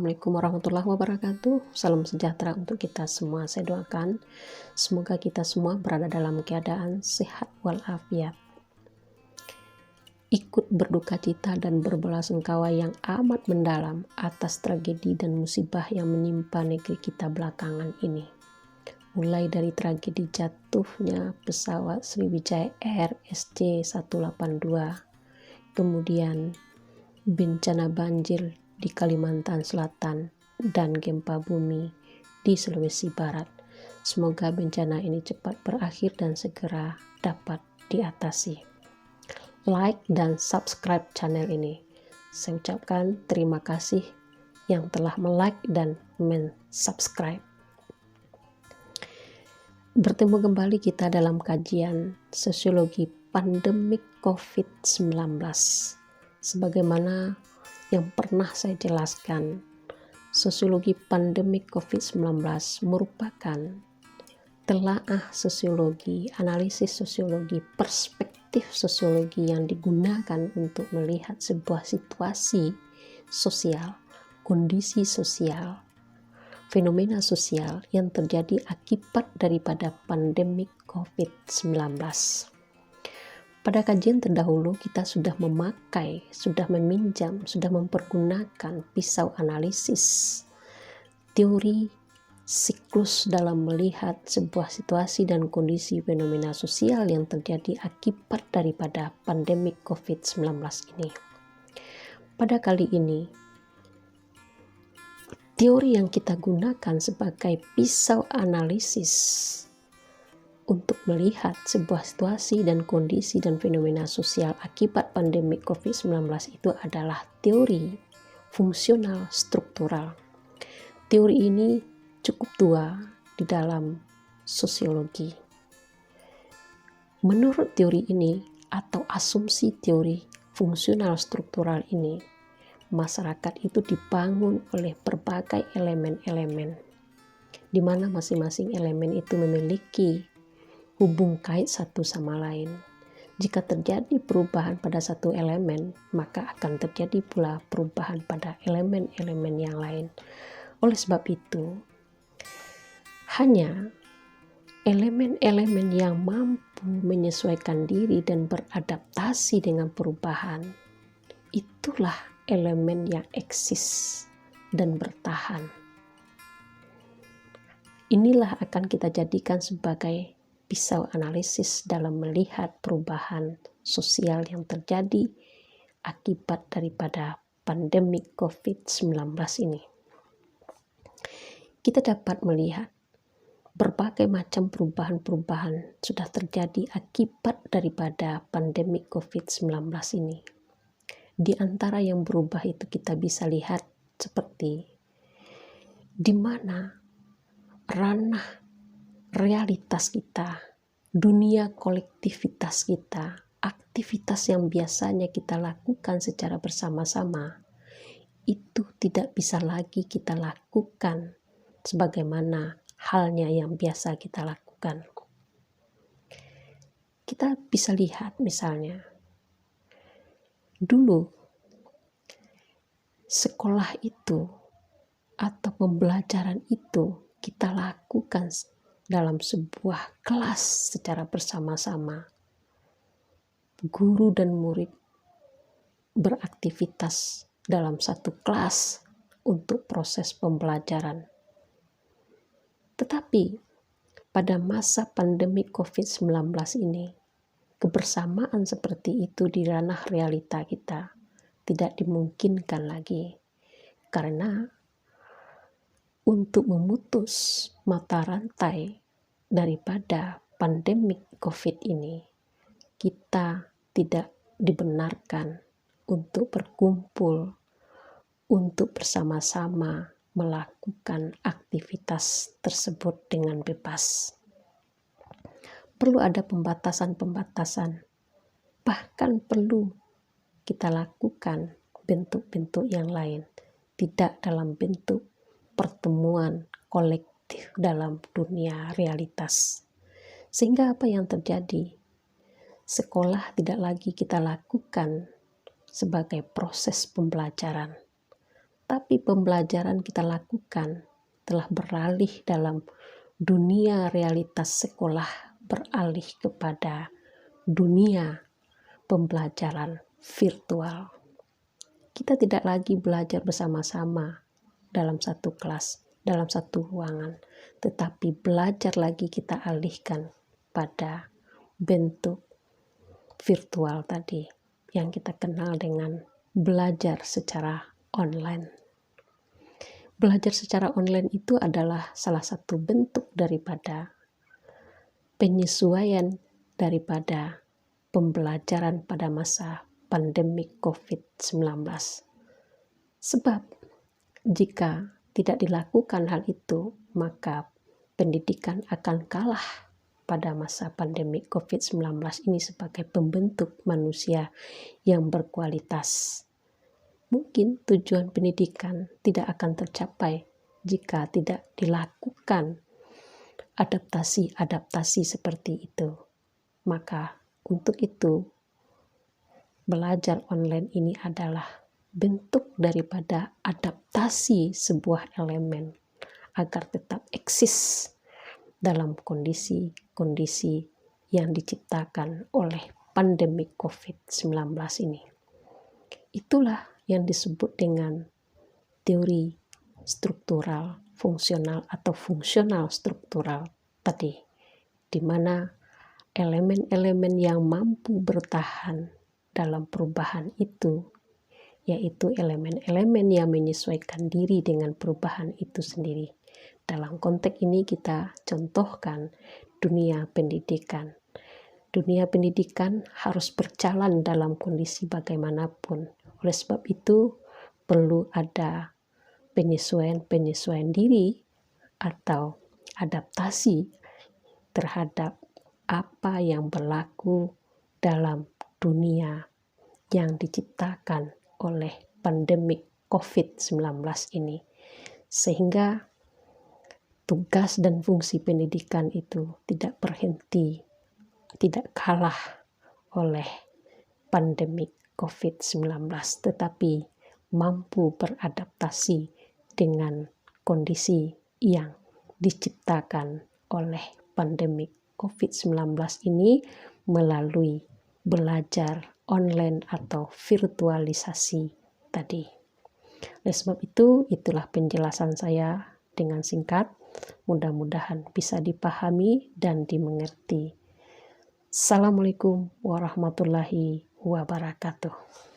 Assalamualaikum warahmatullahi wabarakatuh. Salam sejahtera untuk kita semua. Saya doakan semoga kita semua berada dalam keadaan sehat walafiat. Ikut berduka cita dan berbelasungkawa yang amat mendalam atas tragedi dan musibah yang menimpa negeri kita belakangan ini. Mulai dari tragedi jatuhnya pesawat Sriwijaya Air SJ182, kemudian bencana banjir di Kalimantan Selatan dan gempa bumi di Sulawesi Barat. Semoga bencana ini cepat berakhir dan segera dapat diatasi. Like dan subscribe channel ini. Saya ucapkan terima kasih yang telah like dan subscribe. Bertemu kembali kita dalam kajian sosiologi pandemik COVID-19. Sebagaimana yang pernah saya jelaskan, sosiologi pandemik COVID-19 merupakan telaah sosiologi, analisis sosiologi, perspektif sosiologi yang digunakan untuk melihat sebuah situasi sosial, kondisi sosial, fenomena sosial yang terjadi akibat daripada pandemik COVID-19. Pada kajian terdahulu kita sudah memakai, sudah meminjam, sudah mempergunakan pisau analisis teori siklus dalam melihat sebuah situasi dan kondisi fenomena sosial yang terjadi akibat daripada pandemik COVID-19 ini. Pada kali ini, teori yang kita gunakan sebagai pisau analisis untuk melihat sebuah situasi dan kondisi dan fenomena sosial akibat pandemi COVID-19 itu adalah teori fungsional struktural. Teori ini cukup tua di dalam sosiologi. Menurut teori ini atau asumsi teori fungsional struktural ini, masyarakat itu dibangun oleh berbagai elemen-elemen, di mana masing-masing elemen itu memiliki hubung kait satu sama lain. Jika terjadi perubahan pada satu elemen, maka akan terjadi pula perubahan pada elemen-elemen yang lain. Oleh sebab itu, hanya elemen-elemen yang mampu menyesuaikan diri dan beradaptasi dengan perubahan, itulah elemen yang eksis dan bertahan. Inilah akan kita jadikan sebagai pisau analisis dalam melihat perubahan sosial yang terjadi akibat daripada pandemi COVID-19 ini. Kita dapat melihat berbagai macam perubahan-perubahan sudah terjadi akibat daripada pandemi COVID-19 ini. Di antara yang berubah itu kita bisa lihat seperti di mana ranah realitas kita, dunia kolektivitas kita, aktivitas yang biasanya kita lakukan secara bersama-sama, itu tidak bisa lagi kita lakukan sebagaimana halnya yang biasa kita lakukan. Kita bisa lihat misalnya, dulu sekolah itu atau pembelajaran itu kita lakukan dalam sebuah kelas secara bersama-sama. Guru dan murid beraktivitas dalam satu kelas untuk proses pembelajaran. Tetapi pada masa pandemi COVID-19 ini, kebersamaan seperti itu di ranah realita kita tidak dimungkinkan lagi. Karena untuk memutus mata rantai daripada pandemik COVID ini, kita tidak dibenarkan untuk berkumpul, untuk bersama-sama melakukan aktivitas tersebut dengan bebas. Perlu ada pembatasan-pembatasan, bahkan perlu kita lakukan bentuk-bentuk yang lain, tidak dalam bentuk pertemuan kolektif dalam dunia realitas. Sehingga apa yang terjadi? Sekolah tidak lagi kita lakukan sebagai proses pembelajaran, tetapi pembelajaran kita lakukan telah beralih dalam dunia realitas sekolah, beralih kepada dunia pembelajaran virtual. Kita tidak lagi belajar bersama-sama dalam satu kelas, dalam satu ruangan, tetapi belajar lagi kita alihkan pada bentuk virtual tadi yang kita kenal dengan belajar secara online. Belajar secara online itu adalah salah satu bentuk daripada penyesuaian daripada pembelajaran pada masa pandemi COVID-19. Sebab jika tidak dilakukan hal itu, maka pendidikan akan kalah pada masa pandemi COVID-19 ini sebagai pembentuk manusia yang berkualitas. Mungkin tujuan pendidikan tidak akan tercapai jika tidak dilakukan adaptasi-adaptasi seperti itu. Maka untuk itu, belajar online ini adalah bentuk daripada adaptasi sebuah elemen agar tetap eksis dalam kondisi-kondisi yang diciptakan oleh pandemi COVID-19 ini. Itulah yang disebut dengan teori struktural fungsional atau fungsional struktural tadi, di mana elemen-elemen yang mampu bertahan dalam perubahan itu, yaitu elemen-elemen yang menyesuaikan diri dengan perubahan itu sendiri. Dalam konteks ini kita contohkan dunia pendidikan. Dunia pendidikan harus berjalan dalam kondisi bagaimanapun. Oleh sebab itu perlu ada penyesuaian diri atau adaptasi terhadap apa yang berlaku dalam dunia yang diciptakan oleh pandemi COVID-19 ini. Sehingga tugas dan fungsi pendidikan itu tidak berhenti, tidak kalah oleh pandemi COVID-19, tetapi mampu beradaptasi dengan kondisi yang diciptakan oleh pandemi COVID-19 ini melalui belajar online atau virtualisasi tadi. Oleh sebab itu, itulah penjelasan saya dengan singkat. Mudah-mudahan bisa dipahami dan dimengerti. Assalamualaikum warahmatullahi wabarakatuh.